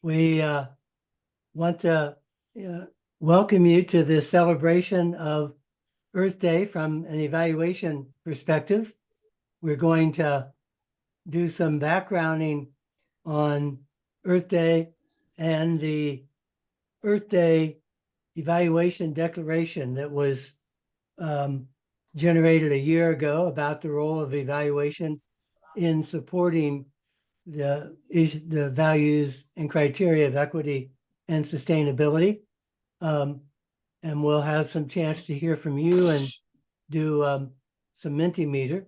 We want to welcome you to this celebration of Earth Day from an evaluation perspective. We're going to do some backgrounding on Earth Day and the Earth Day evaluation declaration that was generated a year ago about the role of evaluation in supporting the values and criteria of equity and sustainability. And we'll have some chance to hear from you and do some Mentimeter.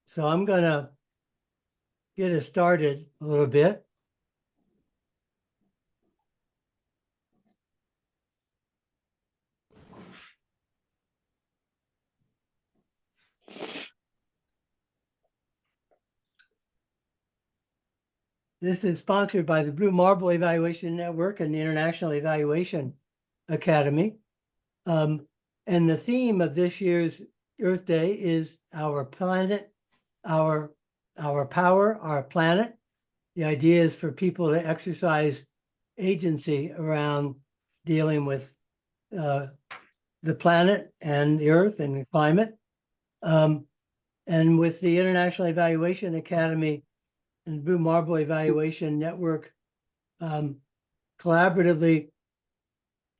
So I'm going to get us started a little bit. This is sponsored by the Blue Marble Evaluation Network and the International Evaluation Academy. And the theme of this year's Earth Day is our planet, our power, our planet. The idea is for people to exercise agency around dealing with the planet and the Earth and the climate. And with the International Evaluation Academy and Blue Marble Evaluation Network collaboratively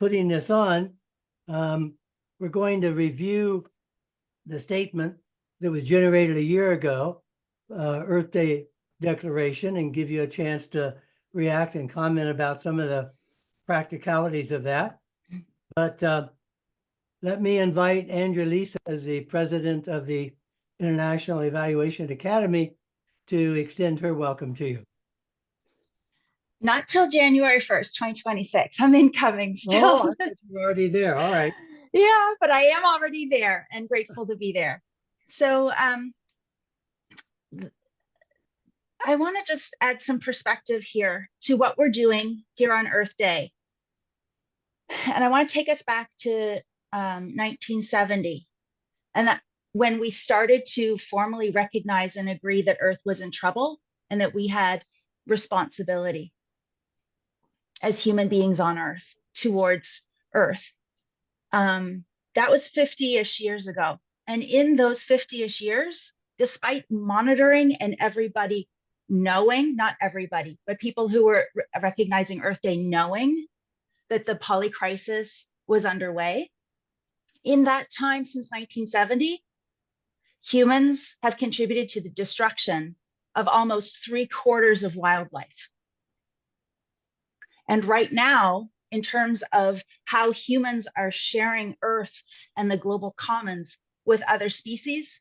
putting this on, we're going to review the statement that was generated a year ago, Earth Day Declaration, and give you a chance to react and comment about some of the practicalities of that. But let me invite Andrea Lisa, as the president of the International Evaluation Academy, to extend her welcome to you. Not till January 1st, 2026. I'm incoming still. Oh, you're already there. All right. Yeah, but I am already there and grateful to be there. So I want to just add some perspective here to what we're doing here on Earth Day. And I want to take us back to 1970, and that when we started to formally recognize and agree that Earth was in trouble and that we had responsibility as human beings on Earth towards Earth. That was 50-ish years ago. And in those 50-ish years, despite monitoring and everybody knowing, not everybody, but people who were recognizing Earth Day knowing that the polycrisis was underway, in that time since 1970, humans have contributed to the destruction of almost 3/4 of wildlife. And right now, in terms of how humans are sharing Earth and the global commons with other species,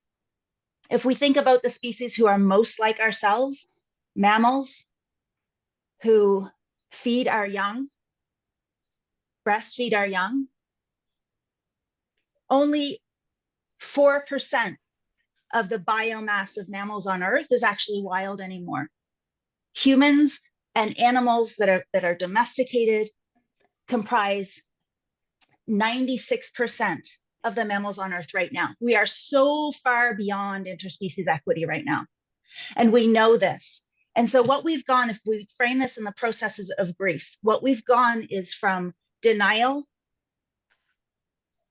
if we think about the species who are most like ourselves, mammals who feed our young, breastfeed our young, only 4% of the biomass of mammals on Earth is actually wild anymore. Humans and animals that are domesticated comprise 96% of the mammals on Earth right now. We are so far beyond interspecies equity right now. And we know this. And so what we've gone, if we frame this in the processes of grief, what we've gone is from denial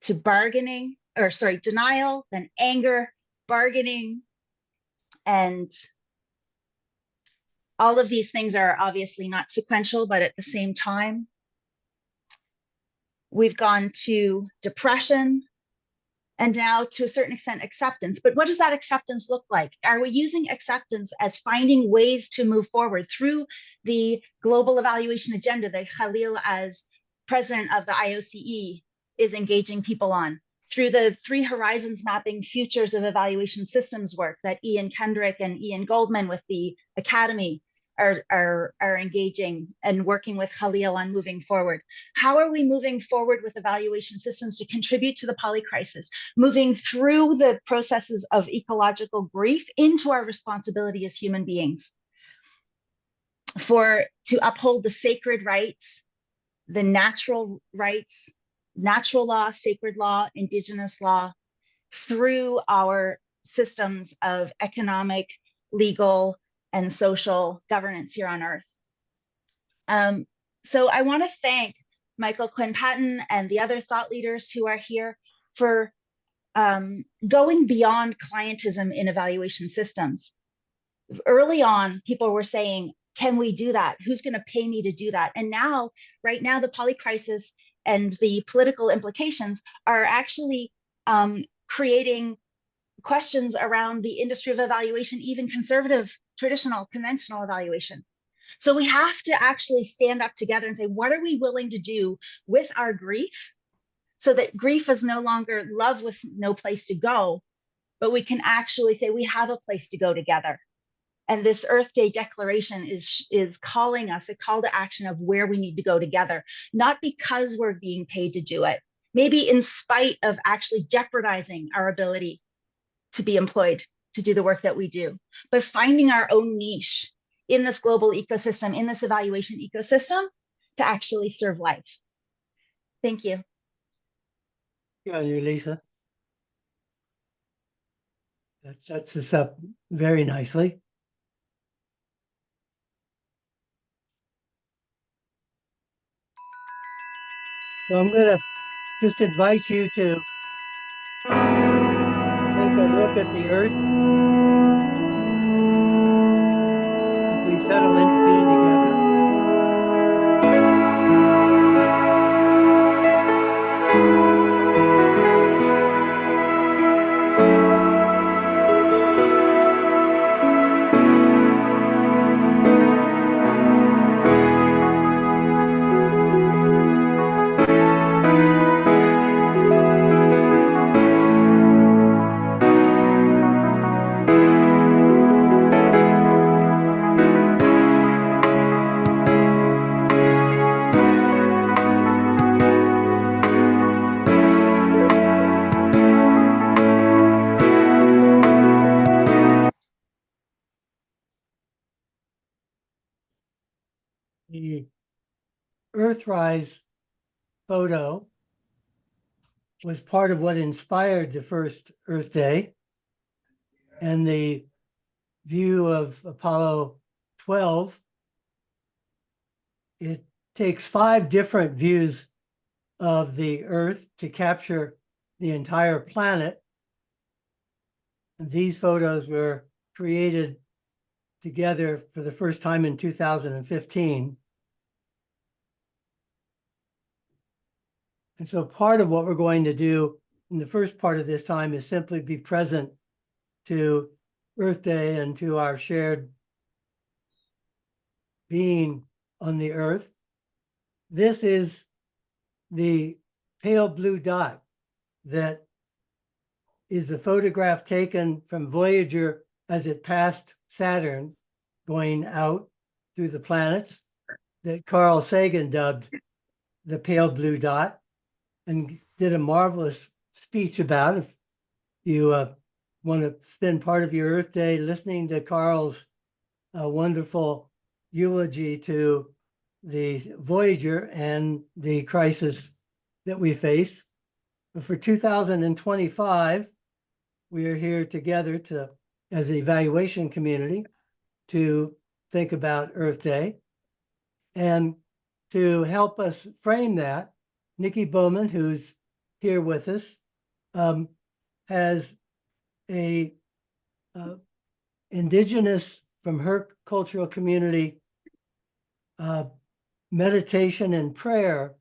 to bargaining, or sorry, denial, then anger, bargaining, and all of these things are obviously not sequential, but at the same time, we've gone to depression, and now to a certain extent acceptance. But what does that acceptance look like? Are we using acceptance as finding ways to move forward through the global evaluation agenda that Khalil, as president of the IOCE, is engaging people on, through the Three Horizons Mapping Futures of Evaluation Systems work that Ian Kendrick and Ian Goldman with the Academy are engaging and working with Khalil on moving forward? How are we moving forward with evaluation systems to contribute to the polycrisis, moving through the processes of ecological grief into our responsibility as human beings to uphold the sacred rights, the natural rights, natural law, sacred law, indigenous law, through our systems of economic, legal, and social governance here on Earth. So I want to thank Michael Quinn Patton and the other thought leaders who are here for going beyond clientism in evaluation systems. Early on, people were saying, can we do that? Who's going to pay me to do that? And now, right now, the polycrisis and the political implications are actually creating questions around the industry of evaluation, even conservative, traditional, conventional evaluation. So we have to actually stand up together and say, what are we willing to do with our grief so that grief is no longer love with no place to go, but we can actually say we have a place to go together. And this Earth Day declaration is calling us a call to action of where we need to go together, not because we're being paid to do it, maybe in spite of actually jeopardizing our ability to be employed to do the work that we do, but finding our own niche in this global ecosystem, in this evaluation ecosystem, to actually serve life. Thank you. Yeah, you, Lisa. That sets us up very nicely. So I'm going to just invite you to take a look at the Earth as we settle into being together. The Earthrise photo was part of what inspired the first Earth Day, and the view of Apollo 12. It takes 5 different views of the Earth to capture the entire planet. And these photos were created together for the first time in 2015. And so part of what we're going to do in the first part of this time is simply be present to Earth Day and to our shared being on the Earth. This is the pale blue dot that is the photograph taken from Voyager as it passed Saturn, going out through the planets, that Carl Sagan dubbed the pale blue dot, and did a marvelous speech about. If you want to spend part of your Earth Day listening to Carl's wonderful eulogy to the Voyager and the crisis that we face. But for 2025, we are here together to, as an evaluation community, to think about Earth Day. And to help us frame that, Nikki Bowman, who's here with us, has a indigenous, from her cultural community, meditation and prayer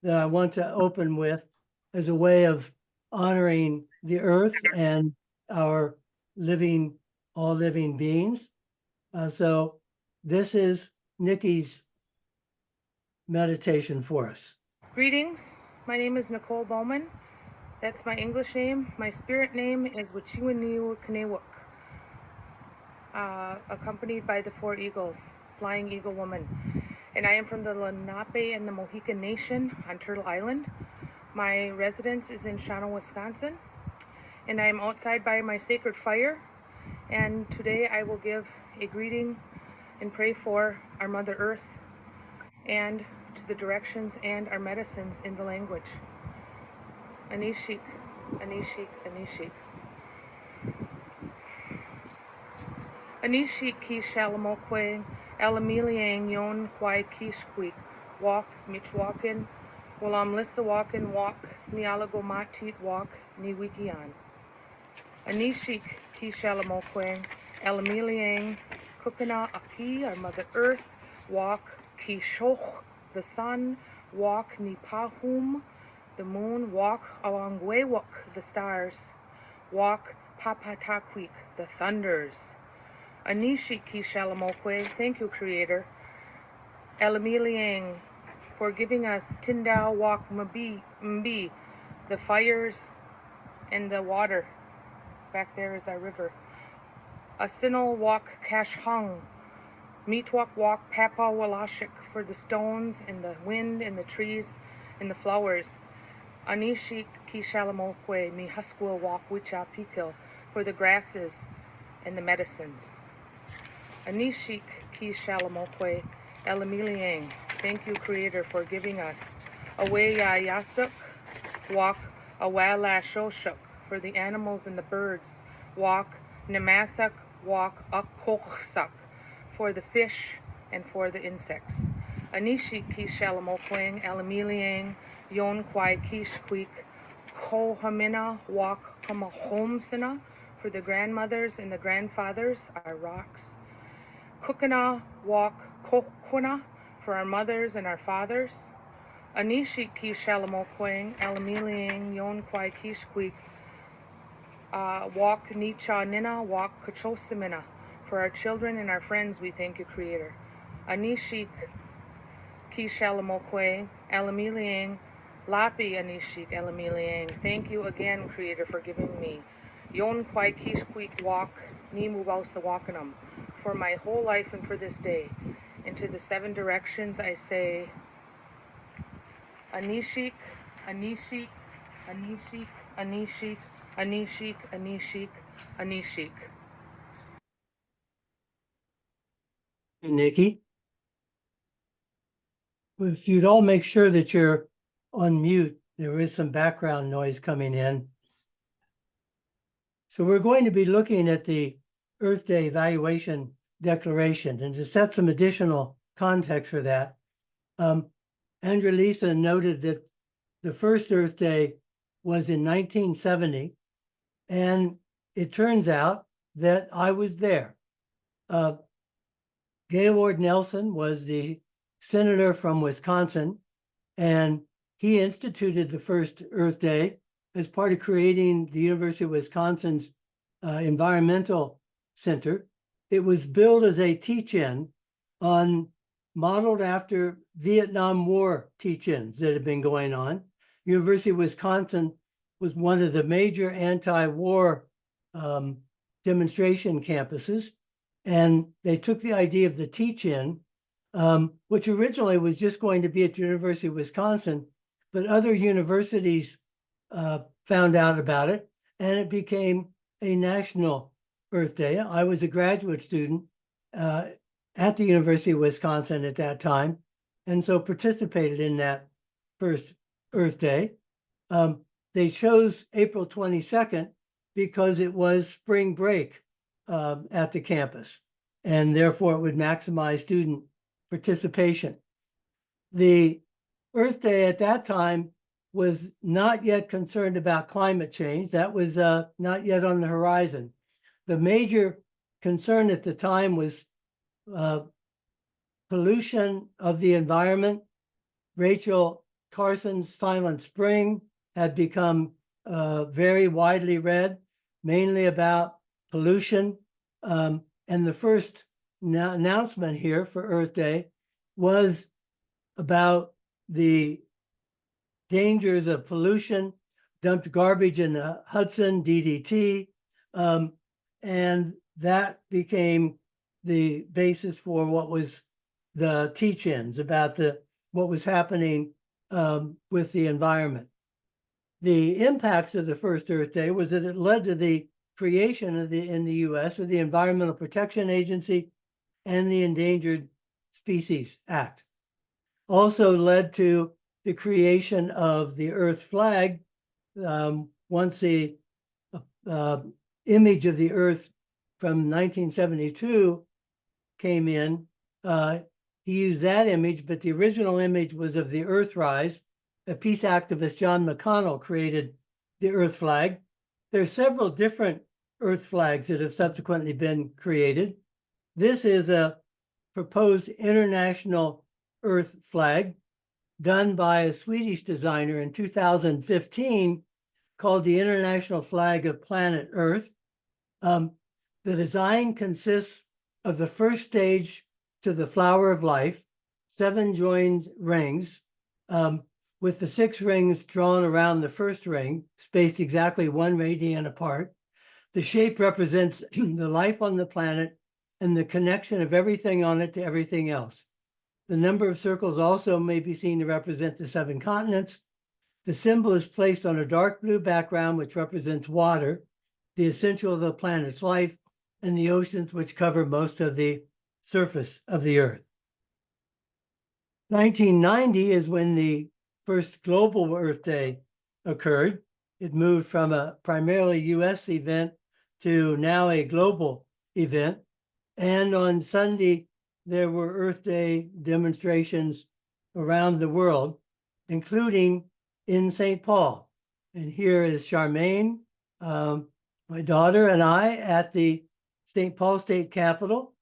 that I want to open with as a way of honoring the earth and our living, all living beings. So this is Nikki's meditation for us. Greetings, my name is Nicole Bowman. That's my English name. My spirit name is Wichiwaniu Kanewuk, accompanied by the 4 eagles, Flying Eagle Woman. And I am from the Lenape and the Mohican Nation on Turtle Island. My residence is in Shawano, Wisconsin, and I am outside by my sacred fire. And today I will give a greeting and pray for our Mother Earth and to the directions and our medicines in the language. Anishik, Anishik, Anishik. Anishik ki shalamokwe, alamiliang yon kwai kishkwik, walk, Michwakin, Walam Lissawakin, walk, Nialago Matit, walk, Niwikian. Anishik, Kishalamokwe, Elamiliang, Kukana Aki, our Mother Earth, walk, Kishoch, the sun, walk, Nipahum, the moon, walk, Awangwewak, the stars, walk, Papatakwik, the thunders. Anishik, Kishalamokwe, thank you, Creator. Elamiliang, for giving us Tindao, walk, Mbi, the fires and the water. Back there is our river. Asinal walk Cash Hung. Meetwalk walk Papa Walashik for the stones and the wind and the trees and the flowers. Anishik Kishalamokwe Mihaskwa walk Wicha Pikil for the grasses and the medicines. Anishik Kishalamokwe Elamiliang. Thank you, Creator, for giving us Aweya Yasuk walk Awala Shoshuk for the animals and the birds, walk Namasak, walk Akoksak for the fish and for the insects. Anishik Kishalamokwe, Elamiliang, Yon Kwai Kishkwik, Kohamina, walk Kamahomsina for the grandmothers and the grandfathers, our rocks. Kukana, walk Kokuna for our mothers and our fathers. Anishik Kishalamokwe, Elamiliang, Yon Kwai Kishkwik, walk Nicha Nina, walk Kachosimina. For our children and our friends, we thank you, Creator. Anishik Kishalamokwe, Elamiliang, Lapi Anishik Elamiliang. Thank you again, Creator, for giving me Yon Kwai Kishkwik walk, Nimu Wakanam, for my whole life and for this day. Into the 7 directions I say Anishik, Anishik, Anishik, Anishik, Anishik, Anishik, Anishik. Hey, Nikki. If you'd all make sure that you're on mute, there is some background noise coming in. So we're going to be looking at the Earth Day Evaluation Declaration, and to set some additional context for that, Andrea Lisa noted that the first Earth Day was in 1970, and it turns out that I was there. Gaylord Nelson was the senator from Wisconsin, and he instituted the first Earth Day as part of creating the University of Wisconsin's Environmental Center. It was built as a teach-in modeled after Vietnam War teach-ins that had been going on. University of Wisconsin was one of the major anti-war demonstration campuses, and they took the idea of the teach-in, which originally was just going to be at the University of Wisconsin, but other universities found out about it, and it became a national Earth Day. I was a graduate student at the University of Wisconsin at that time, and so participated in that first Earth Day. They chose April 22nd because it was spring break at the campus, and therefore it would maximize student participation. The Earth Day at that time was not yet concerned about climate change. That was not yet on the horizon. The major concern at the time was pollution of the environment. Rachel Carson's Silent Spring had become very widely read, mainly about pollution. And the first announcement here for Earth Day was about the dangers of pollution, dumped garbage in the Hudson, DDT, and that became the basis for what was the teach-ins about what was happening with the environment. The impacts of the first Earth Day was that it led to the creation of in the US of the Environmental Protection Agency and the Endangered Species Act. Also led to the creation of the Earth flag. Once the image of the Earth from 1972 came in, he used that image, but the original image was of the Earthrise. A peace activist, John McConnell, created the Earth flag. There are several different Earth flags that have subsequently been created. This is a proposed international Earth flag done by a Swedish designer in 2015 called the International Flag of Planet Earth. The design consists of the first stage to the flower of life, 7 joined rings, with the 6 rings drawn around the first ring, spaced exactly 1 radian apart. The shape represents the life on the planet and the connection of everything on it to everything else. The number of circles also may be seen to represent the 7 continents. The symbol is placed on a dark blue background, which represents water, the essential of the planet's life, and the oceans, which cover most of the surface of the Earth. 1990 is when the first global Earth Day occurred. It moved from a primarily US event to now a global event. And on Sunday, there were Earth Day demonstrations around the world, including in St. Paul. And here is Charmaine, my daughter, and I at the St. Paul State Capitol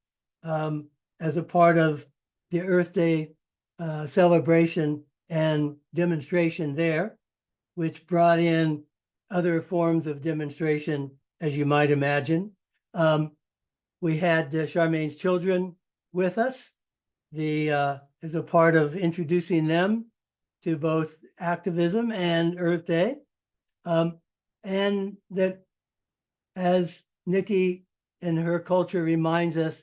as a part of the Earth Day celebration and demonstration there, which brought in other forms of demonstration, as you might imagine. We had Charmaine's children with us, as a part of introducing them to both activism and Earth Day. And that, as Nikki and her culture reminds us,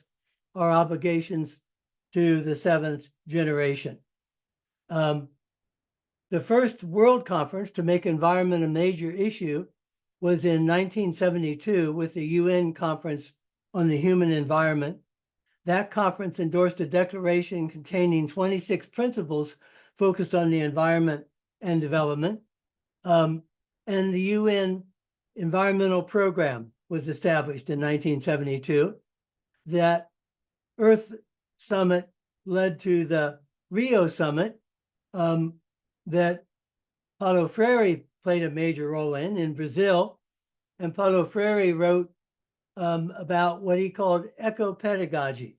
our obligations to the 7th generation. The first World Conference to make environment a major issue was in 1972 with the UN Conference on the Human Environment. That conference endorsed a declaration containing 26 principles focused on the environment and development. And the UN Environmental Program was established in 1972. That Earth Summit led to the Rio Summit that Paulo Freire played a major role in Brazil. And Paulo Freire wrote about what he called eco-pedagogy,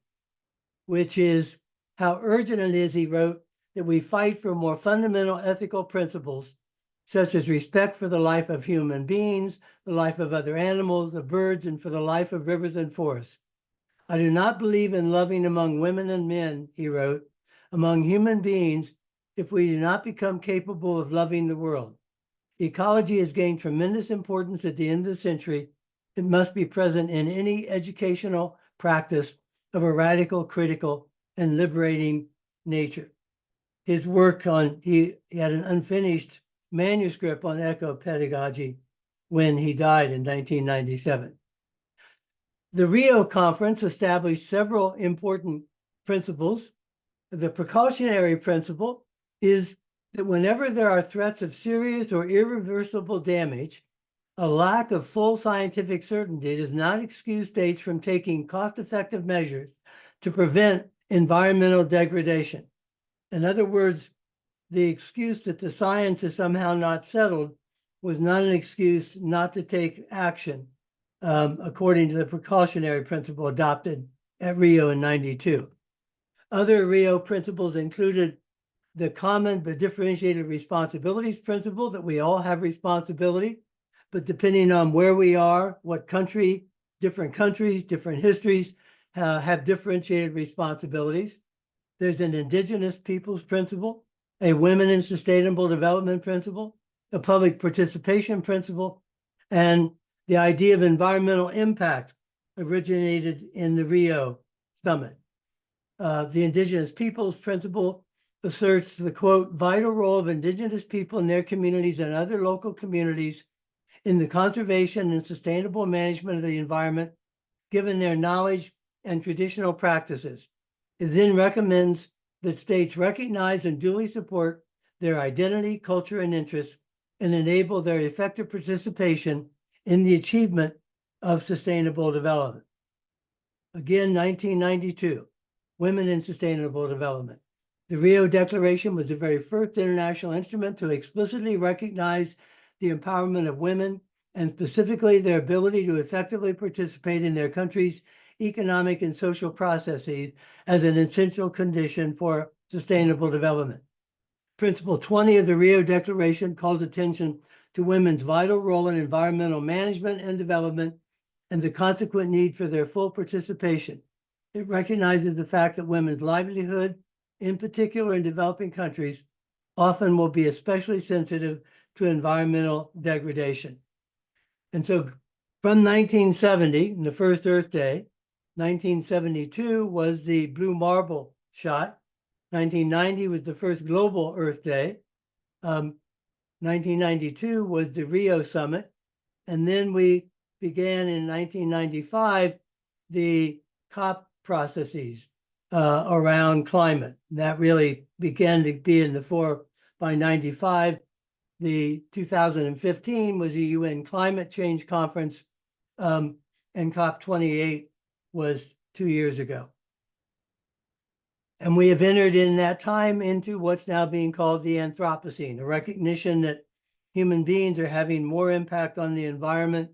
which is how urgent it is, he wrote, that we fight for more fundamental ethical principles, such as respect for the life of human beings, the life of other animals, of birds, and for the life of rivers and forests. I do not believe in loving among women and men, he wrote, among human beings, if we do not become capable of loving the world. Ecology has gained tremendous importance at the end of the century. It must be present in any educational practice of a radical, critical, and liberating nature. His work on, he had an unfinished manuscript on eco-pedagogy when he died in 1997. The Rio Conference established several important principles. The precautionary principle is that whenever there are threats of serious or irreversible damage, a lack of full scientific certainty does not excuse states from taking cost-effective measures to prevent environmental degradation. In other words, the excuse that the science is somehow not settled was not an excuse not to take action, according to the precautionary principle adopted at Rio in '92. Other Rio principles included the common but differentiated responsibilities principle, that we all have responsibility, but depending on where we are, what country, different countries, different histories have differentiated responsibilities. There's an indigenous peoples principle, a women in sustainable development principle, a public participation principle, and the idea of environmental impact originated in the Rio Summit. The indigenous peoples principle asserts the, quote, vital role of indigenous people in their communities and other local communities in the conservation and sustainable management of the environment, given their knowledge and traditional practices. It then recommends that states recognize and duly support their identity, culture, and interests, and enable their effective participation in the achievement of sustainable development. Again, 1992. Women in Sustainable Development. The Rio Declaration was the very first international instrument to explicitly recognize the empowerment of women and specifically their ability to effectively participate in their country's economic and social processes as an essential condition for sustainable development. Principle 20 of the Rio Declaration calls attention to women's vital role in environmental management and development and the consequent need for their full participation. It recognizes the fact that women's livelihood, in particular in developing countries, often will be especially sensitive to environmental degradation. And so from 1970, the first Earth Day, 1972 was the Blue Marble shot. 1990 was the first global Earth Day. 1992 was the Rio Summit. And then we began in 1995 the COP processes around climate. That really began to be in the fore by 95. The 2015 was the UN Climate Change Conference, and COP28 was 2 years ago. And we have entered in that time into what's now being called the Anthropocene, a recognition that human beings are having more impact on the environment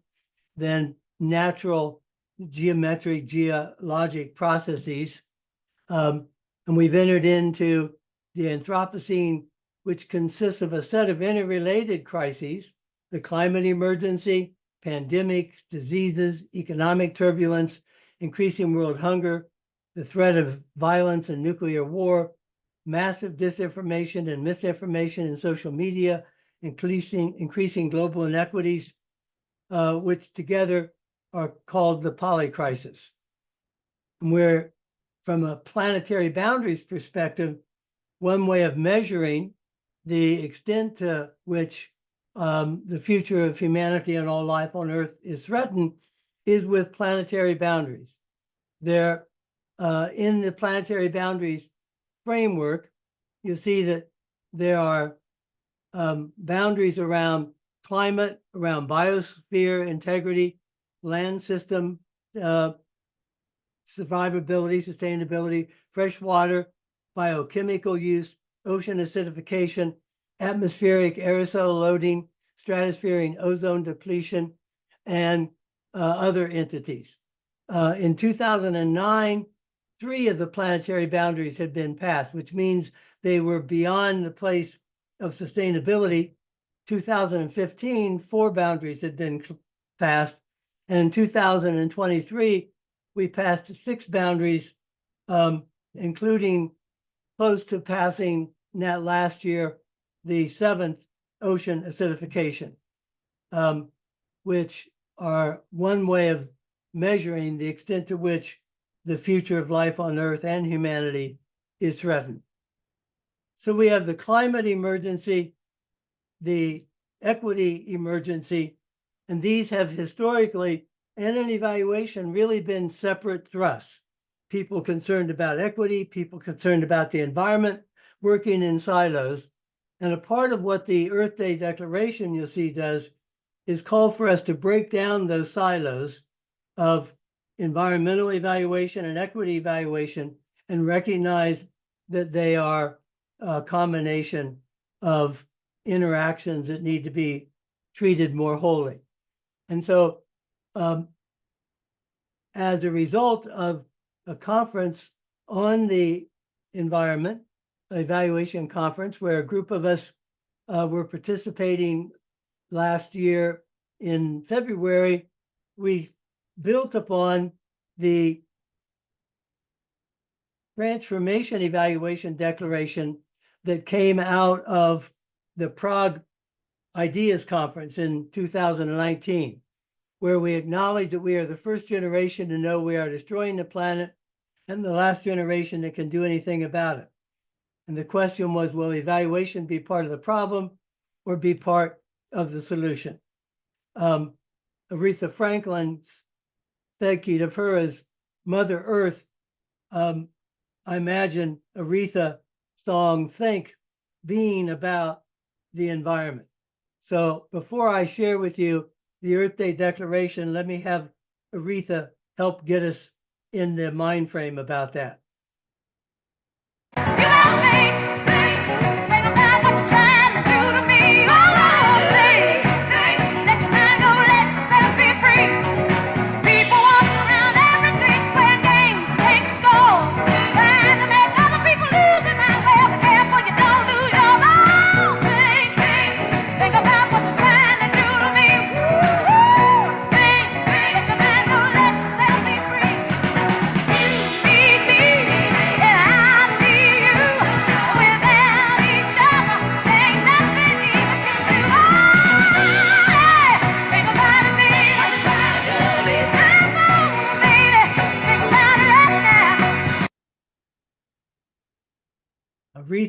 than natural geologic processes. And we've entered into the Anthropocene, which consists of a set of interrelated crises: the climate emergency, pandemics, diseases, economic turbulence, increasing world hunger, the threat of violence and nuclear war, massive disinformation and misinformation in social media, increasing global inequities, which together are called the polycrisis. And where, from a planetary boundaries perspective, one way of measuring the extent to which the future of humanity and all life on Earth is threatened is with planetary boundaries. There, in the planetary boundaries framework, you'll see that there are boundaries around climate, around biosphere integrity, land system survivability, sustainability, fresh water, biochemical use, ocean acidification, atmospheric aerosol loading, stratospheric ozone depletion, and other entities. In 2009, 3 of the planetary boundaries had been passed, which means they were beyond the place of sustainability. 2015, 4 boundaries had been passed. And in 2023, we passed 6 boundaries, including close to passing that last year, the 7th ocean acidification, which are one way of measuring the extent to which the future of life on Earth and humanity is threatened. So we have the climate emergency, the equity emergency, and these have historically, and in evaluation, really been separate thrusts. People concerned about equity, people concerned about the environment, working in silos. And a part of what the Earth Day Declaration, you'll see, does is call for us to break down those silos of environmental evaluation and equity evaluation and recognize that they are a combination of interactions that need to be treated more wholly. And so as a result of a conference on the environment, evaluation conference, where a group of us were participating last year in February, we built upon the transformation evaluation declaration that came out of the Prague Ideas Conference in 2019, where we acknowledge that we are the first generation to know we are destroying the planet and the last generation that can do anything about it. And the question was, will evaluation be part of the problem or be part of the solution? Aretha Franklin, thinking of her as Mother Earth, I imagine Aretha song Think being about the environment. So before I share with you the Earth Day Declaration, let me have Aretha help get us in the mind frame about that.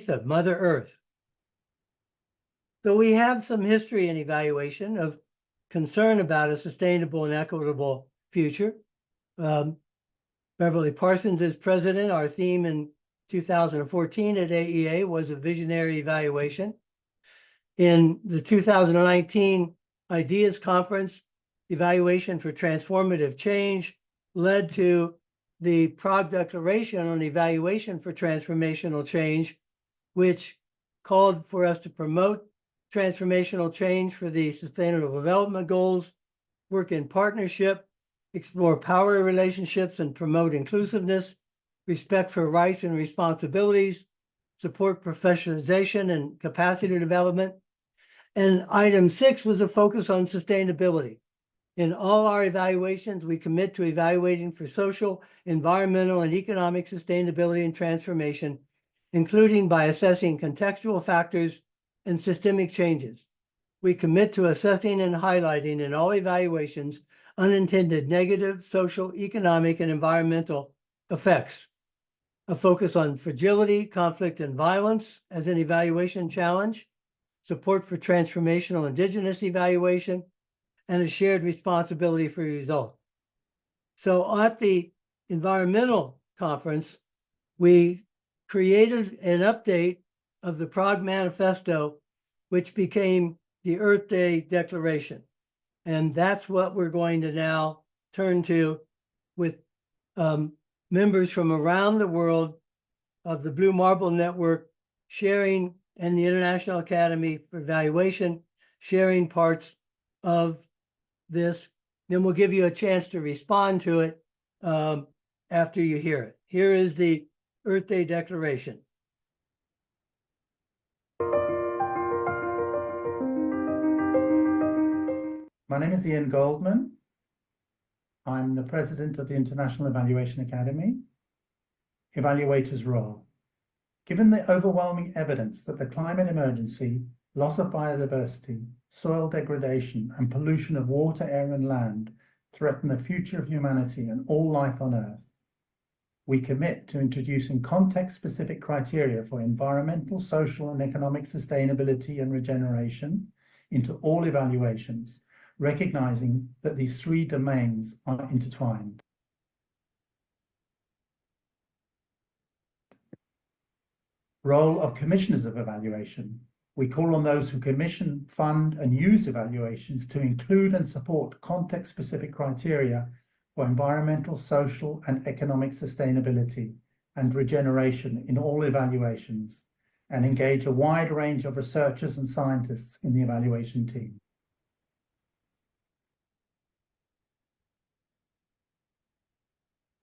faith of Mother Earth. So we have some history and evaluation of concern about a sustainable and equitable future. Beverly Parsons is president. Our theme in 2014 at AEA was a visionary evaluation. In the 2019 Ideas Conference, Evaluation for Transformative Change led to the Prague Declaration on Evaluation for Transformational Change, which called for us to promote transformational change for the Sustainable Development Goals, work in partnership, explore power relationships and promote inclusiveness, respect for rights and responsibilities, support professionalization and capacity development. And item 6 was a focus on sustainability. In all our evaluations, we commit to evaluating for social, environmental, and economic sustainability and transformation, including by assessing contextual factors and systemic changes. We commit to assessing and highlighting in all evaluations unintended negative social, economic, and environmental effects. A focus on fragility, conflict, and violence as an evaluation challenge, support for transformational indigenous evaluation, and a shared responsibility for results. So at the environmental conference, we created an update of the Prague Manifesto, which became the Earth Day Declaration. And that's what we're going to now turn to with members from around the world of the Blue Marble Network sharing, and the International Academy for Evaluation sharing parts of this. Then we'll give you a chance to respond to it after you hear it. Here is the Earth Day Declaration. My name is Ian Goldman. I'm the president of the International Evaluation Academy. Evaluator's role. Given the overwhelming evidence that the climate emergency, loss of biodiversity, soil degradation, and pollution of water, air, and land threaten the future of humanity and all life on Earth, we commit to introducing context-specific criteria for environmental, social, and economic sustainability and regeneration into all evaluations, recognizing that these three domains are intertwined. Role of commissioners of evaluation. We call on those who commission, fund, and use evaluations to include and support context-specific criteria for environmental, social, and economic sustainability and regeneration in all evaluations, and engage a wide range of researchers and scientists in the evaluation team.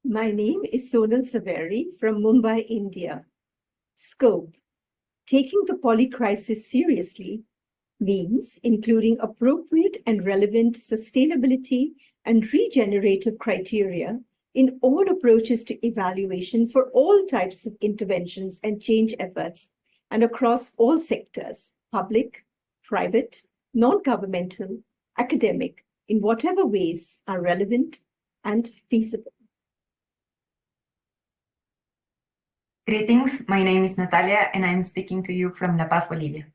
My name is Sonal Saveri from Mumbai, India. Scope. Taking the polycrisis seriously means including appropriate and relevant sustainability and regenerative criteria in all approaches to evaluation for all types of interventions and change efforts and across all sectors, public, private, non-governmental, academic, in whatever ways are relevant and feasible. Greetings, my name is Natalia and I'm speaking to you from La Paz, Bolivia.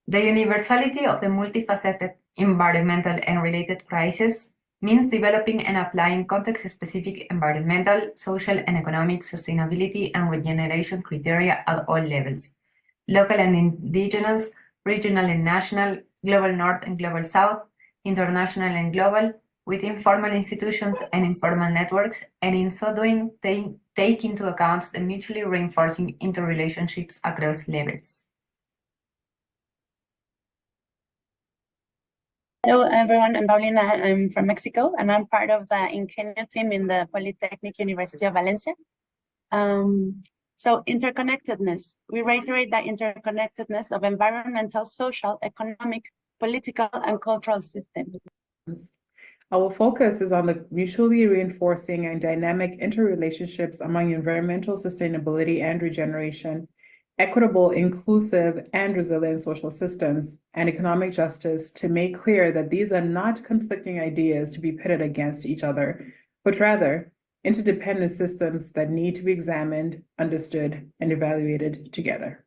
The universality of the multifaceted environmental and related crises means developing and applying context-specific environmental, social, and economic sustainability and regeneration criteria at all levels: local and indigenous, regional and national, global north and global south, international and global, within formal institutions and informal networks, and in so doing, take into account the mutually reinforcing interrelationships across levels. Hello everyone, I'm Paulina. I'm from Mexico and I'm part of the Ingenio team in the Polytechnic University of Valencia. So interconnectedness, we reiterate the interconnectedness of environmental, social, economic, political, and cultural systems. Our focus is on the mutually reinforcing and dynamic interrelationships among environmental sustainability and regeneration, equitable, inclusive, and resilient social systems, and economic justice, to make clear that these are not conflicting ideas to be pitted against each other, but rather interdependent systems that need to be examined, understood, and evaluated together.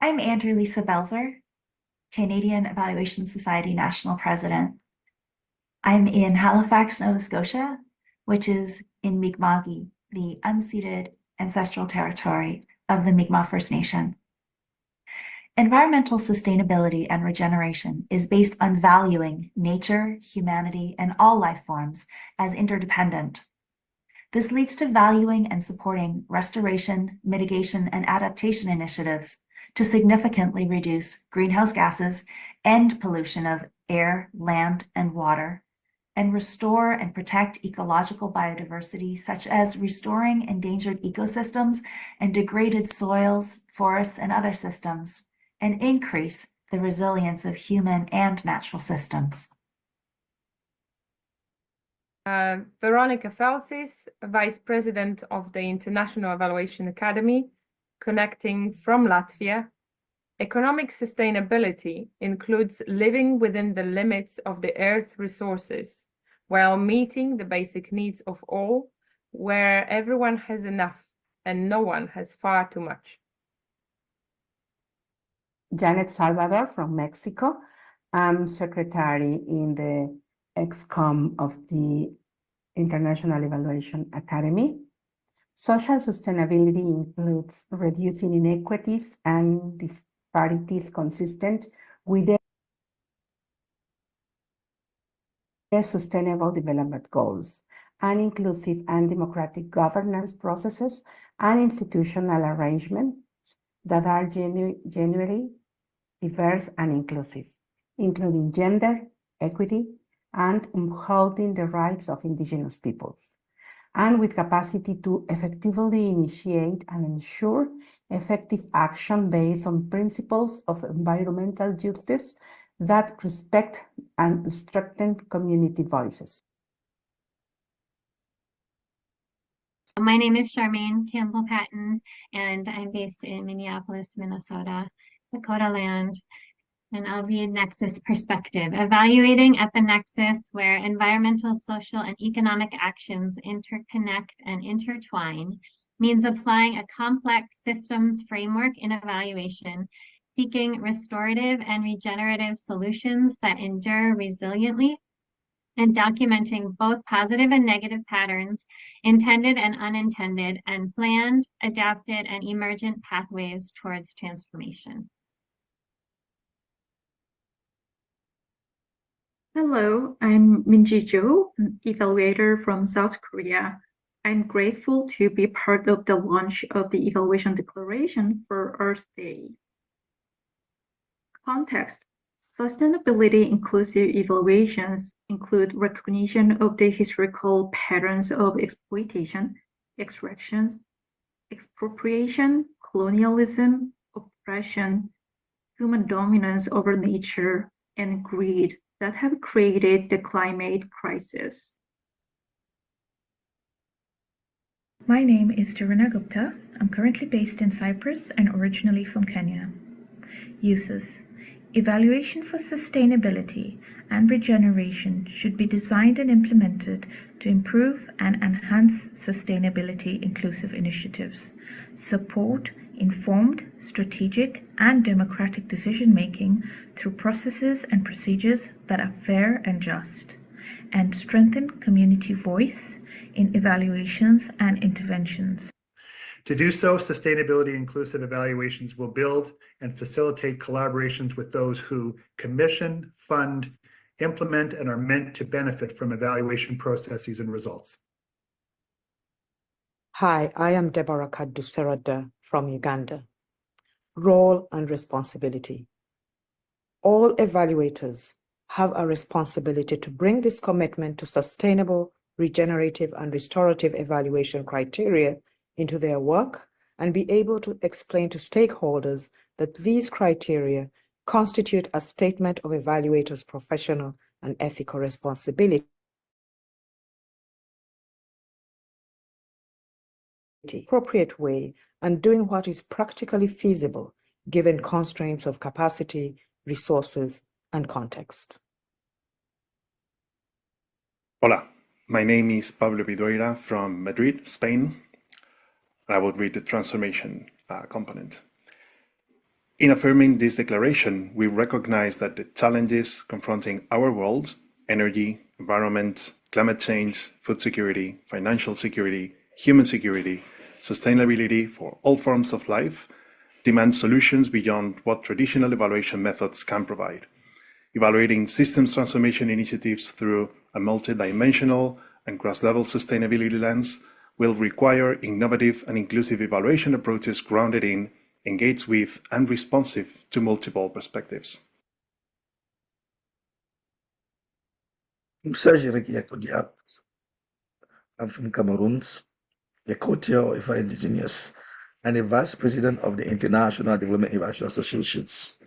I'm Andrew Lisa Belzer, Canadian Evaluation Society National President. I'm in Halifax, Nova Scotia, which is in Mi'kma'ki, the unceded ancestral territory of the Mi'kmaq First Nation. Environmental sustainability and regeneration is based on valuing nature, humanity, and all life forms as interdependent. This leads to valuing and supporting restoration, mitigation, and adaptation initiatives to significantly reduce greenhouse gases, end pollution of air, land, and water, and restore and protect ecological biodiversity, such as restoring endangered ecosystems and degraded soils, forests, and other systems, and increase the resilience of human and natural systems. Veronica Felsis, Vice President of the International Evaluation Academy, connecting from Latvia. Economic sustainability includes living within the limits of the Earth's resources while meeting the basic needs of all, where everyone has enough and no one has far too much. Janet Salvador from Mexico. I'm secretary in the ExCom of the International Evaluation Academy. Social sustainability includes reducing inequities and disparities consistent with the Sustainable Development Goals, and inclusive and democratic governance processes and institutional arrangements that are genuinely diverse and inclusive, including gender, equity, and upholding the rights of indigenous peoples, and with capacity to effectively initiate and ensure effective action based on principles of environmental justice that respect and strengthen community voices. My name is Charmaine Campbell Patton, and I'm based in Minneapolis, Minnesota, Dakota land. And I'll read Nexus Perspective, evaluating at the nexus where environmental, social, and economic actions interconnect and intertwine means applying a complex systems framework in evaluation, seeking restorative and regenerative solutions that endure resiliently, and documenting both positive and negative patterns, intended and unintended, and planned, adapted, and emergent pathways towards transformation. Hello, I'm Minji Jo, an evaluator from South Korea. I'm grateful to be part of the launch of the Evaluation Declaration for Earth Day. Context. Sustainability inclusive evaluations include recognition of the historical patterns of exploitation, extractions, expropriation, colonialism, oppression, human dominance over nature, and greed that have created the climate crisis. My name is Jaruna Gupta. I'm currently based in Cyprus and originally from Kenya. Uses. Evaluation for sustainability and regeneration should be designed and implemented to improve and enhance sustainability inclusive initiatives, support informed, strategic, and democratic decision-making through processes and procedures that are fair and just, and strengthen community voice in evaluations and interventions. To do so, sustainability inclusive evaluations will build and facilitate collaborations with those who commission, fund, implement, and are meant to benefit from evaluation processes and results. Hi, I am Deborah Kaduserada from Uganda. Role and responsibility. All evaluators have a responsibility to bring this commitment to sustainable, regenerative, and restorative evaluation criteria into their work and be able to explain to stakeholders that these criteria constitute a statement of evaluators' professional and ethical responsibility. Appropriate way and doing what is practically feasible given constraints of capacity, resources, and context. Hola, my name is Pablo Vidoira from Madrid, Spain. I will read the transformation component. In affirming this declaration, we recognize that the challenges confronting our world, energy, environment, climate change, food security, financial security, human security, sustainability for all forms of life, demand solutions beyond what traditional evaluation methods can provide. Evaluating systems transformation initiatives through a multidimensional and cross-level sustainability lens will require innovative and inclusive evaluation approaches grounded in, engaged with, and responsive to multiple perspectives. I'm from Cameroon, a co-chair of IFA Indigenous, and a vice president of the International Development Evaluation Associations.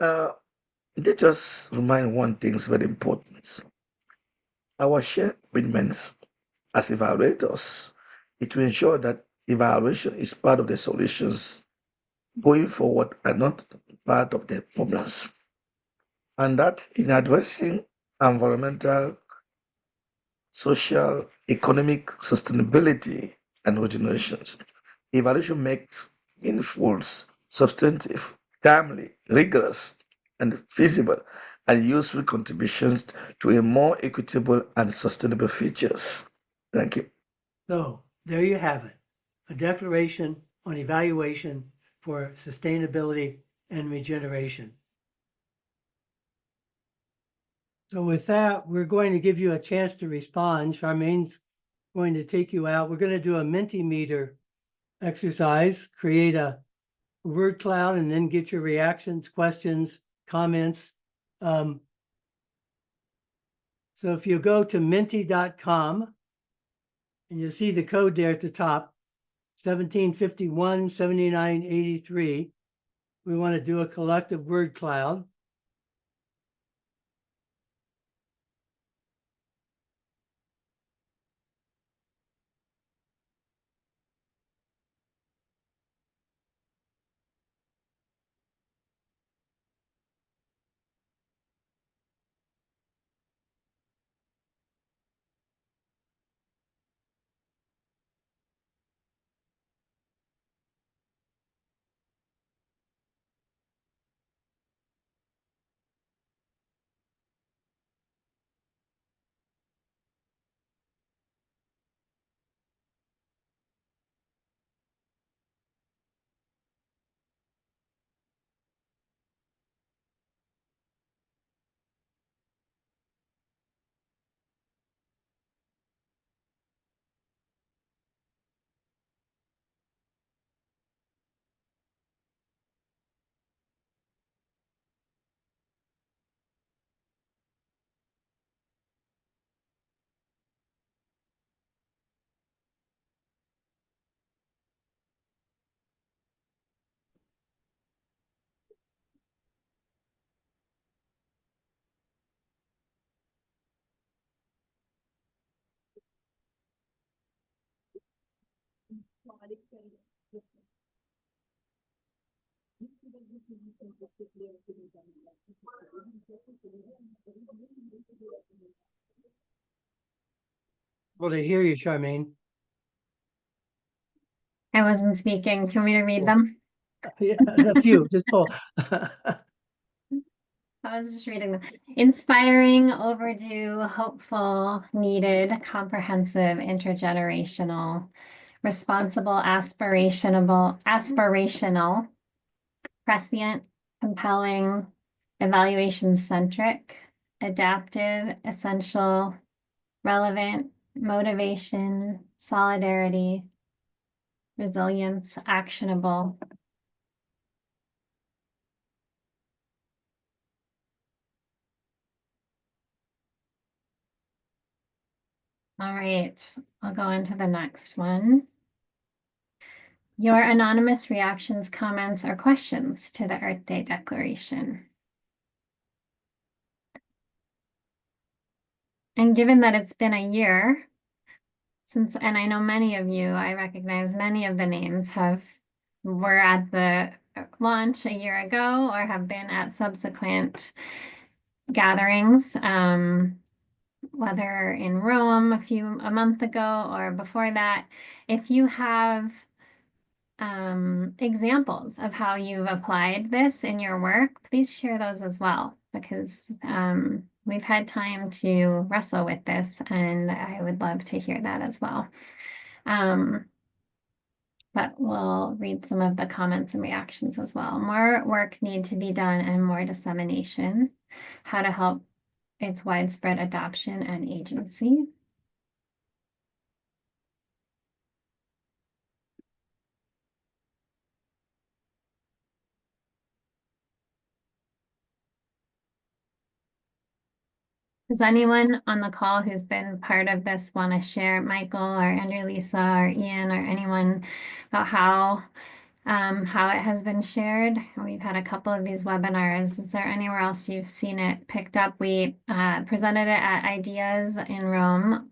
Let us remind one thing is very important. Our shared commitment as evaluators is to ensure that evaluation is part of the solutions going forward and not part of the problems. And that in addressing environmental, social, economic sustainability and regenerations, evaluation makes meaningful, substantive, timely, rigorous, and feasible and useful contributions to a more equitable and sustainable futures. Thank you. So there you have it, a declaration on evaluation for sustainability and regeneration. So with that, we're going to give you a chance to respond. Charmaine's going to take you out. We're going to do a Mentimeter exercise, create a word cloud, and then get your reactions, questions, comments. So if you go to menti.com, and you'll see the code there at the top, 1751 7983. We want to do a collective word cloud. Well, to hear you, Charmaine. I wasn't speaking. Do you want me to read them? Yeah, a few, just pull. I was just reading them. Inspiring, overdue, hopeful, needed, comprehensive, intergenerational, responsible, aspirational, prescient, compelling, evaluation-centric, adaptive, essential, relevant, motivation, solidarity, resilience, actionable. All right, I'll go on to the next one. Your anonymous reactions, comments, or questions to the Earth Day Declaration. And given that it's been a year since, and I know many of you, I recognize many of the names were at the launch a year ago or have been at subsequent gatherings, whether in Rome a month ago or before that. If you have examples of how you've applied this in your work, please share those as well, because we've had time to wrestle with this, and I would love to hear that as well. But we'll read some of the comments and reactions as well. More work need to be done and more dissemination, how to help its widespread adoption and agency. Does anyone on the call who's been part of this want to share, Michael or Andrew, Lisa or Ian or anyone, about how it has been shared? We've had a couple of these webinars. Is there anywhere else you've seen it picked up? We presented it at Ideas in Rome,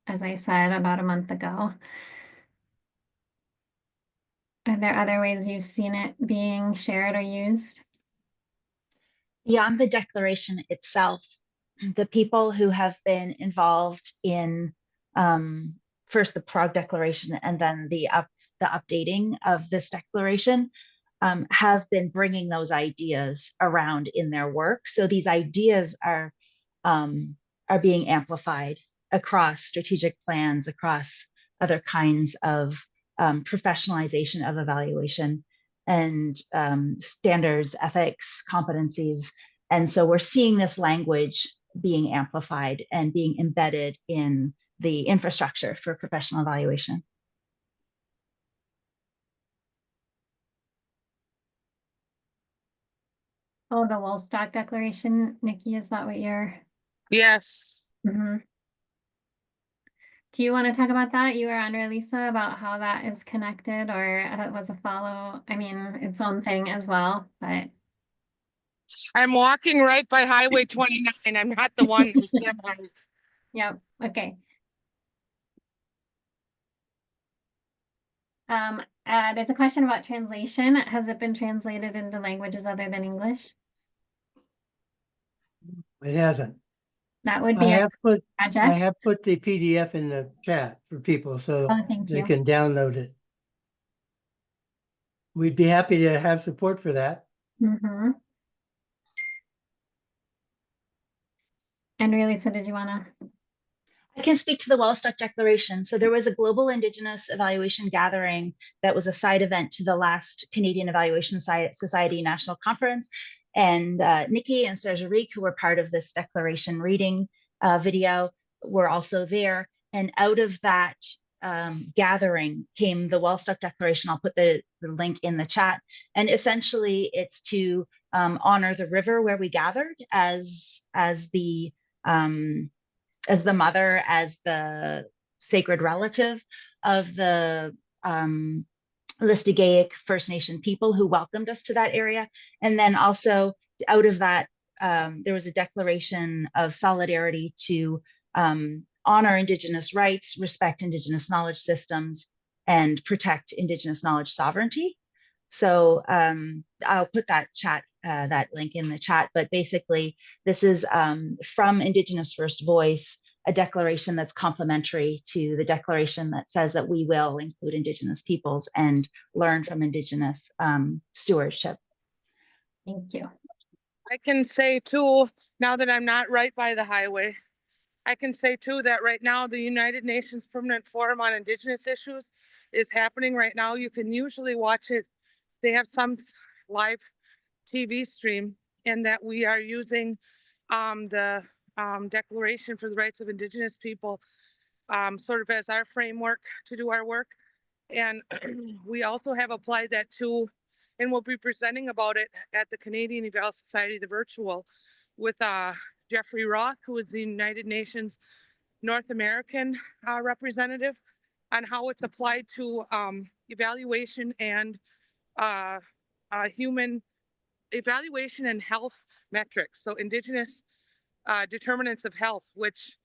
as I said, about a month ago. Are there other ways you've seen it being shared or used? Beyond the declaration itself, the people who have been involved in first the Prague Declaration and then the updating of this declaration have been bringing those ideas around in their work. So these ideas are being amplified across strategic plans, across other kinds of professionalization of evaluation and standards, ethics, competencies. And so we're seeing this language being amplified and being embedded in the infrastructure for professional evaluation. Oh, the Woolstock Declaration, Nikki, is that what you're? Yes. Mm-hmm. Do you want to talk about that? You or Andrea, Lisa, about how that is connected, or it was a follow, I mean, its own thing as well, but. I'm walking right by Highway 29. I'm not the one who's memorized. Yep, okay. There's a question about translation. Has it been translated into languages other than English? It hasn't. That would I be a have put project. I have put the PDF in the chat for people so Oh, thank they you. can download it. We'd be happy to have support for that. Mm-hmm. Andrea, Lisa, did you want to? I can speak to the Woolstock Declaration. So there was a global Indigenous evaluation gathering that was a side event to the last Canadian Evaluation Society National Conference. And Nikki and Serge-Ric, who were part of this declaration reading video, were also there. And out of that gathering came the Woolstock Declaration. I'll put the link in the chat. And essentially it's to honor the river where we gathered as the mother, as the sacred relative of the Listigaic First Nation people who welcomed us to that area. And then also out of that, there was a declaration of solidarity to honor Indigenous rights, respect Indigenous knowledge systems, and protect Indigenous knowledge sovereignty. So I'll put that link in the chat, but basically this is from Indigenous First Voice, a declaration that's complementary to the declaration that says that we will include Indigenous peoples and learn from Indigenous stewardship. Thank you. I can say too, now that I'm not right by the highway, I can say too that right now the United Nations Permanent Forum on Indigenous Issues is happening right now. You can usually watch it. They have some live TV stream, and that we are using the Declaration for the Rights of Indigenous People sort of as our framework to do our work. And we also have applied that to, and we'll be presenting about it at the Canadian Eval Society, the virtual, with Jeffrey Roth, who is the United Nations North American representative, on how it's applied to evaluation and human evaluation and health metrics. So Indigenous determinants of health, which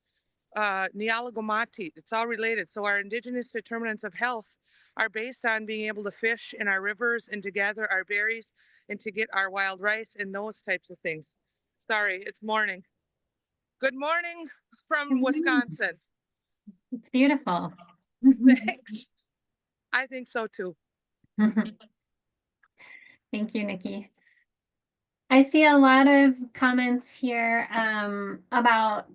Nialagomati, it's all related. So our Indigenous determinants of health are based on being able to fish in our rivers and to gather our berries and to get our wild rice and those types of things. Sorry, it's morning. Good morning from Wisconsin. It's beautiful. Thanks. I think so too. Thank you, Nikki. I see a lot of comments here about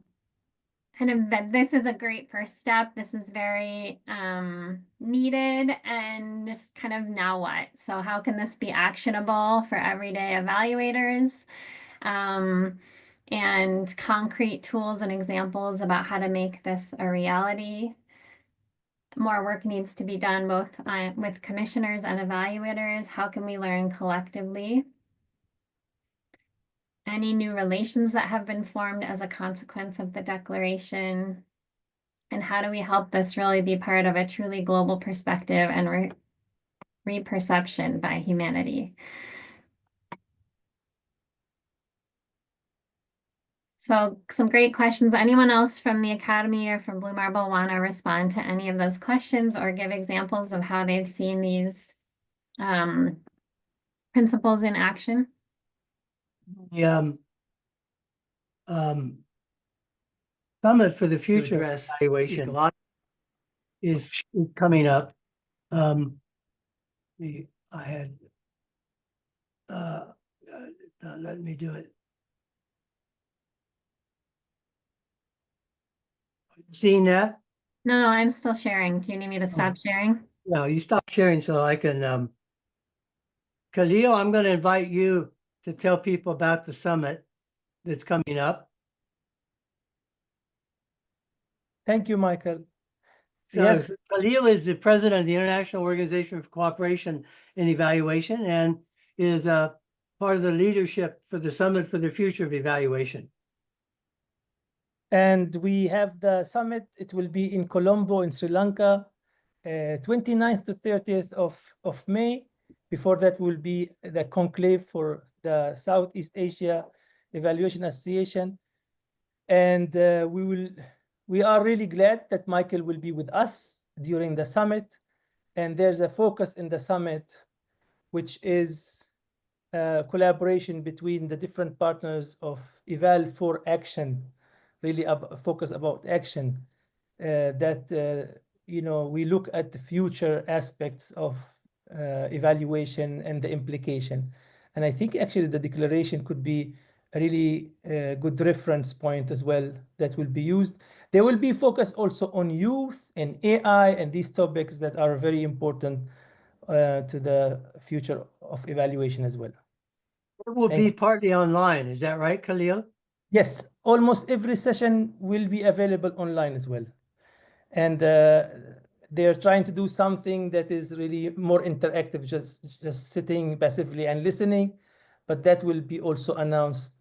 kind of that this is a great first step. This is very needed, and just kind of now what? So how can this be actionable for everyday evaluators? And concrete tools and examples about how to make this a reality. More work needs to be done both with commissioners and evaluators. How can we learn collectively? Any new relations that have been formed as a consequence of the declaration? And how do we help this really be part of a truly global perspective and re-perception by humanity? So some great questions. Anyone else from the Academy or from Blue Marble want to respond to any of those questions or give examples of how they've seen these principles in action? Summit for the Future evaluation is coming up. I had let me do it. Seeing that? No, I'm still sharing. Do you need me to stop sharing? No, you stop sharing so I can. Khalil, I'm going to invite you to tell people about the summit that's coming up. Thank you, Michael. So Yes. Khalil is the president of the International Organization for Cooperation and Evaluation and is part of the leadership for the Summit for the Future of Evaluation. And we have the summit. It will be in Colombo in Sri Lanka, 29th to 30th of May. Before that will be the conclave for the Southeast Asia Evaluation Association. And we are really glad that Michael will be with us during the summit. And there's a focus in the summit, which is collaboration between the different partners of Eval for Action, really focus about action, that we look at the future aspects of evaluation and the implication. And I think actually the declaration could be a really good reference point as well that will be used. There will be focus also on youth and AI and these topics that are very important to the future of evaluation as well. It will be partly online, is that right, Khalil? Yes, almost every session will be available online as well. And they're trying to do something that is really more interactive, just sitting passively and listening, but that will be also announced.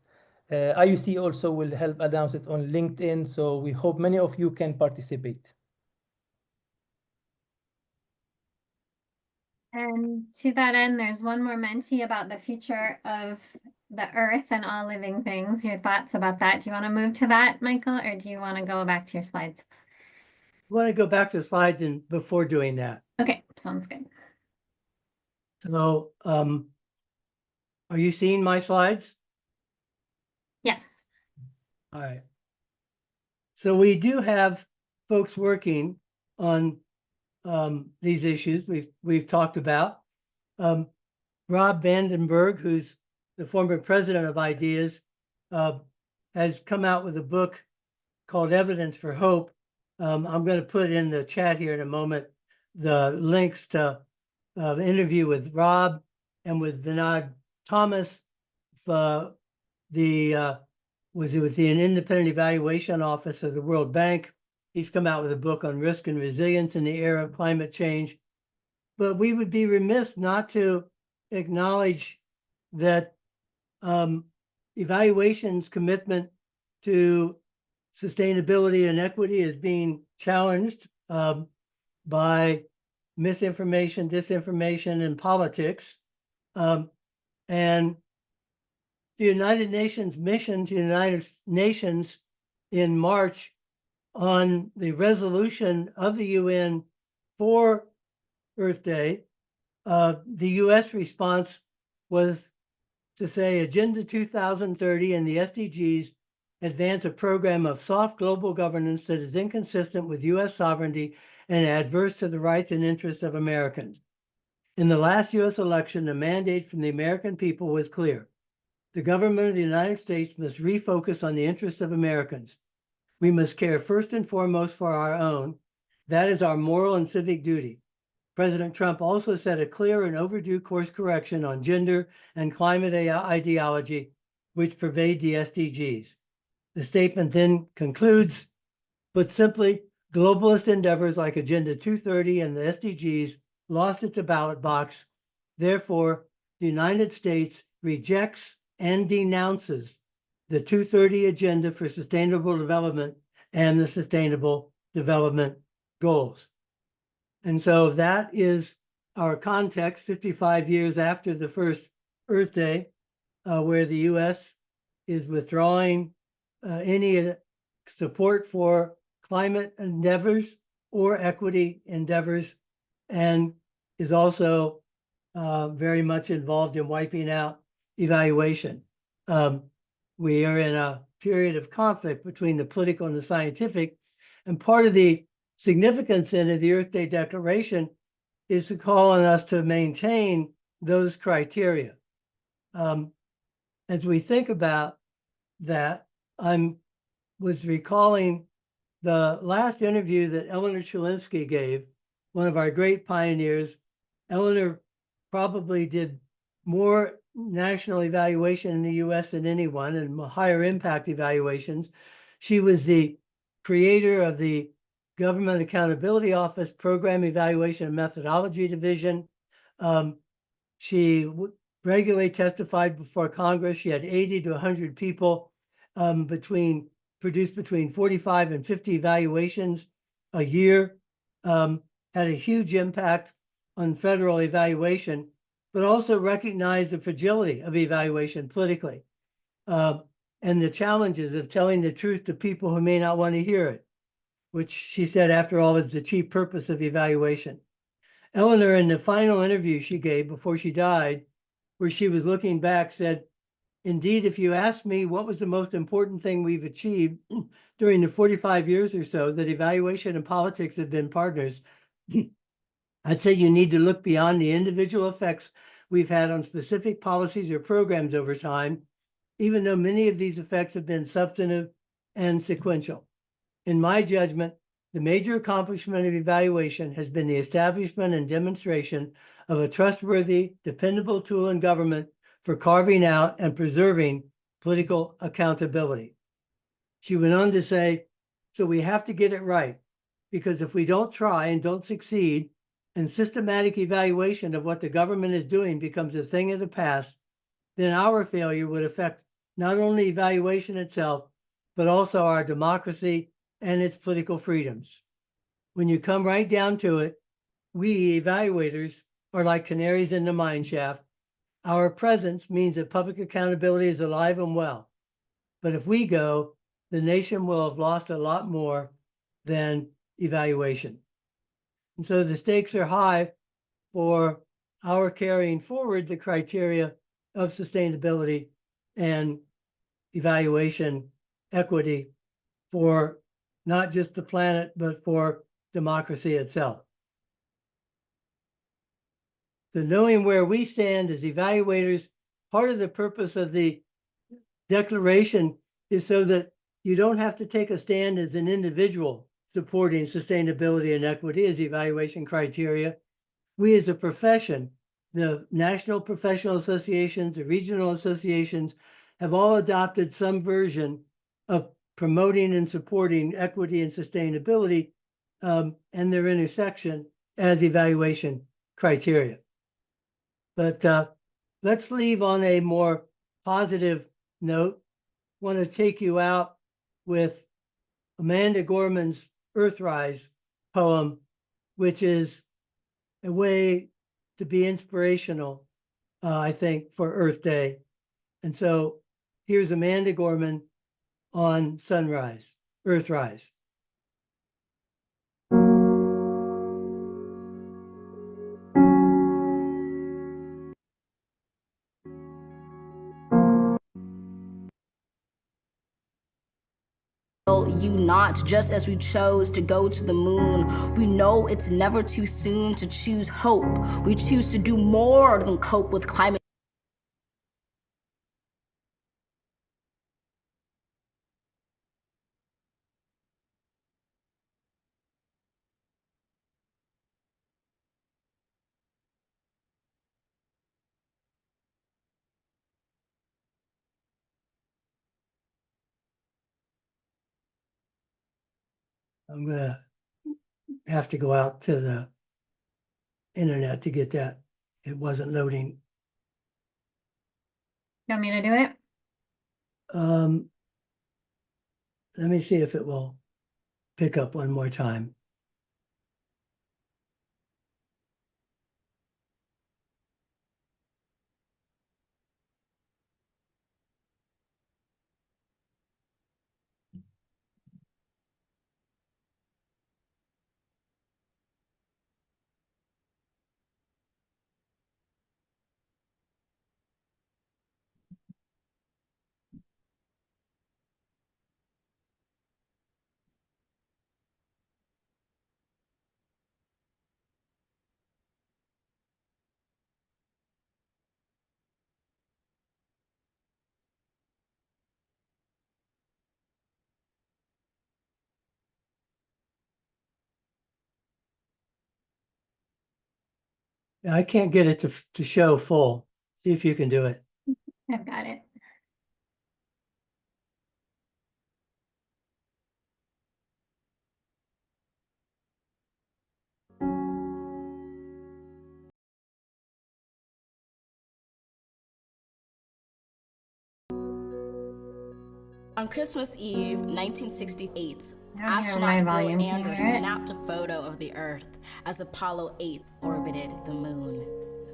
IUC also will help announce it on LinkedIn, so we hope many of you can participate. And to that end, there's one more Menti about the future of the earth and all living things. Your thoughts about that? Do you want to move to that, Michael, or do you want to go back to your slides? I want to go back to the slides and before doing that. Okay, sounds good. So, are you seeing my slides? Yes. All right. So we do have folks working on these issues we've talked about. Rob Vandenberg, who's the former president of IDEAS, has come out with a book called Evidence for Hope. I'm going to put in the chat here in a moment the links to the interview with Rob and with Vinod Thomas, was with the Independent Evaluation Office of the World Bank. He's come out with a book on risk and resilience in the era of climate change. But we would be remiss not to acknowledge that evaluation's commitment to sustainability and equity is being challenged by misinformation, disinformation, and politics. And the United Nations mission to the United Nations in March on the resolution of the UN for Earth Day, the US response was to say Agenda 2030 and the SDGs advance a program of soft global governance that is inconsistent with U.S. sovereignty and adverse to the rights and interests of Americans. In the last U.S. election, the mandate from the American people was clear. The government of the United States must refocus on the interests of Americans. We must care first and foremost for our own. That is our moral and civic duty. President Trump also set a clear and overdue course correction on gender and climate ideology, which pervade the SDGs. The statement then concludes, put simply, globalist endeavors like Agenda 230 and the SDGs lost at the ballot box. Therefore, the United States rejects and denounces the 230 Agenda for Sustainable Development and the Sustainable Development Goals. And so that is our context 55 years after the first Earth Day, where the U.S. is withdrawing any support for climate endeavors or equity endeavors, and is also very much involved in wiping out evaluation. We are in a period of conflict between the political and the scientific, and part of the significance in the Earth Day Declaration is to call on us to maintain those criteria. As we think about that, I was recalling the last interview that Eleanor Chylinski gave, one of our great pioneers. Eleanor probably did more national evaluation in the US than anyone, and higher impact evaluations. She was the creator of the Government Accountability Office Program Evaluation and Methodology Division. She regularly testified before Congress. She had 80 to 100 people produced between 45 and 50 evaluations a year, had a huge impact on federal evaluation, but also recognized the fragility of evaluation politically, and the challenges of telling the truth to people who may not want to hear it, which she said, after all, is the chief purpose of evaluation. Eleanor, in the final interview she gave before she died, where she was looking back, said, "Indeed, if you ask me what was the most important thing we've achieved during the 45 years or so that evaluation and politics have been partners, I'd say you need to look beyond the individual effects we've had on specific policies or programs over time, even though many of these effects have been substantive and sequential. In my judgment, the major accomplishment of evaluation has been the establishment and demonstration of a trustworthy, dependable tool in government for carving out and preserving political accountability." She went on to say, "So we have to get it right, because if we don't try and don't succeed, and systematic evaluation of what the government is doing becomes a thing of the past, then our failure would affect not only evaluation itself, but also our democracy and its political freedoms. When you come right down to it, we evaluators are like canaries in the mine shaft. Our presence means that public accountability is alive and well. But if we go, the nation will have lost a lot more than evaluation." And so the stakes are high for our carrying forward the criteria of sustainability and evaluation equity for not just the planet, but for democracy itself. So knowing where we stand as evaluators, part of the purpose of the declaration is so that you don't have to take a stand as an individual supporting sustainability and equity as evaluation criteria. We as a profession, the national professional associations, the regional associations, have all adopted some version of promoting and supporting equity and sustainability and their intersection as evaluation criteria. But let's leave on a more positive note. I want to take you out with Amanda Gorman's Earthrise poem, which is a way to be inspirational, I think, for Earth Day. And so here's Amanda Gorman on Sunrise, Earthrise. not, just as we chose to go to the moon. We know it's never too soon to choose hope. We choose to do more than cope with climate. I'm gonna have to go out to the internet to get that. It wasn't loading. You want me to do it? Let me see if it will pick up one more time. I can't get it to show full. See if you can do it. I've got it. On Christmas Eve, 1968, I don't hear my astronaut volume. Bill Can you Anders hear it? snapped a photo of the Earth as Apollo 8 orbited the moon.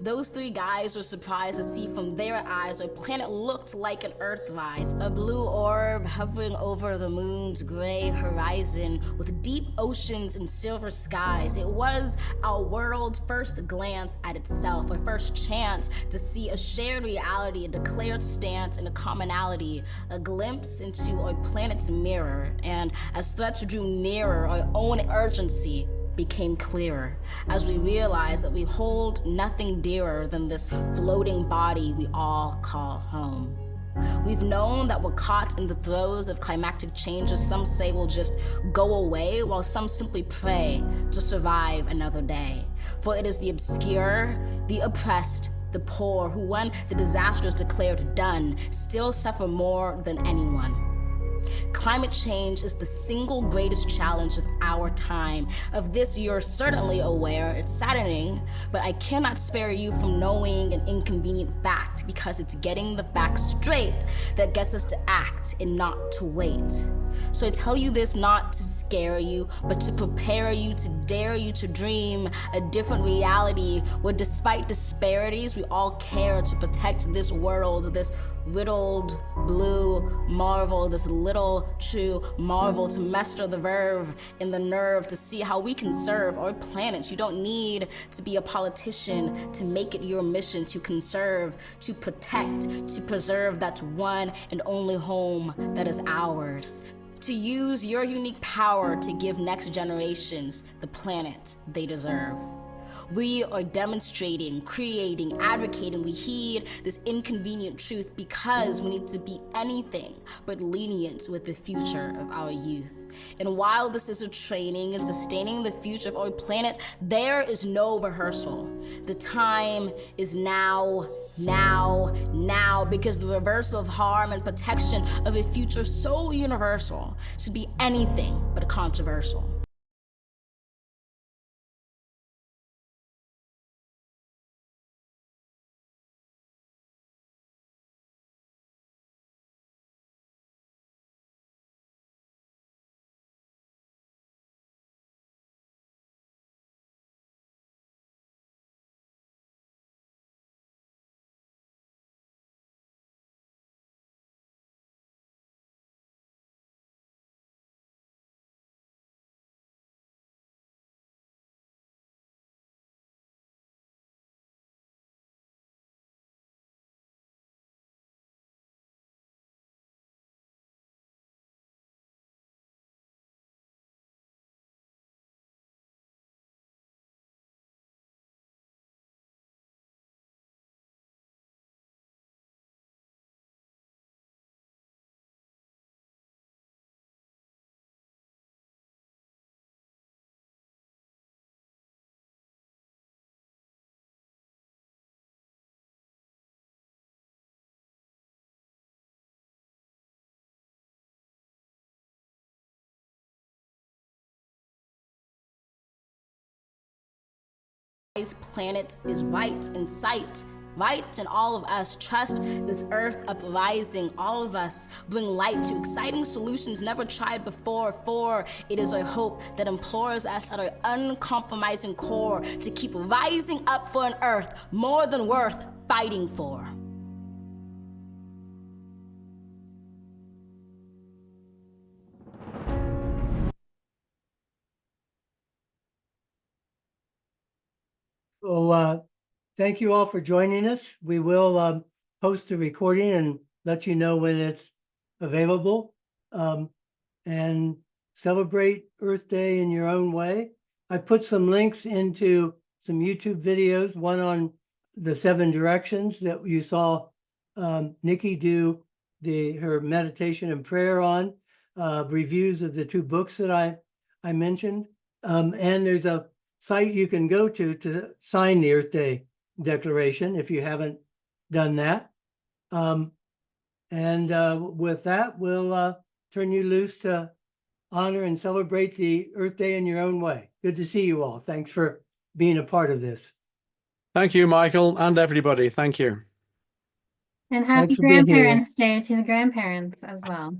Those three guys were surprised to see from their eyes a planet looked like an Earthrise, a blue orb hovering over the moon's gray horizon with deep oceans and silver skies. It was our world's first glance at itself, a first chance to see a shared reality, a declared stance, and a commonality, a glimpse into our planet's mirror. And as threats drew nearer, our own urgency became clearer as we realized that we hold nothing dearer than this floating body we all call home. We've known that we're caught in the throes of climactic changes some say will just go away, while some simply pray to survive another day. For it is the obscure, the oppressed, the poor who, when the disaster is declared done, still suffer more than anyone. Climate change is the single greatest challenge of our time. Of this, you're certainly aware. It's saddening, but I cannot spare you from knowing an inconvenient fact, because it's getting the facts straight that gets us to act and not to wait. So I tell you this not to scare you, but to prepare you, to dare you to dream a different reality where, despite disparities, we all care to protect this world, this riddled blue marvel, this little true marvel, to master the verve and the nerve to see how we can serve our planet. You don't need to be a politician to make it your mission to conserve, to protect, to preserve that one and only home that is ours. To use your unique power to give next generations the planet they deserve. We are demonstrating, creating, advocating. We heed this inconvenient truth because we need to be anything but lenient with the future of our youth. And while this is a training in sustaining the future of our planet, there is no rehearsal. The time is now, because the reversal of harm and protection of a future so universal should be anything but controversial. planet is right in sight. Right, and all of us trust this earth uprising. All of us bring light to exciting solutions never tried before. For it is our hope that implores us at our uncompromising core to keep rising up for an earth more than worth fighting for. So, thank you all for joining us. We will post the recording and let you know when it's available. And celebrate Earth Day in your own way. I put some links into some YouTube videos, one on the 7 directions that you saw Nikki do her meditation and prayer on, reviews of the 2 books that I mentioned. And there's a site you can go to sign the Earth Day Declaration if you haven't done that. With that, we'll turn you loose to honor and celebrate the Earth Day in your own way. Good to see you all. Thanks for being a part of this. Thank you, Michael, and everybody. Thank you. And happy Thanks for being here. Grandparents' Day to the grandparents as well.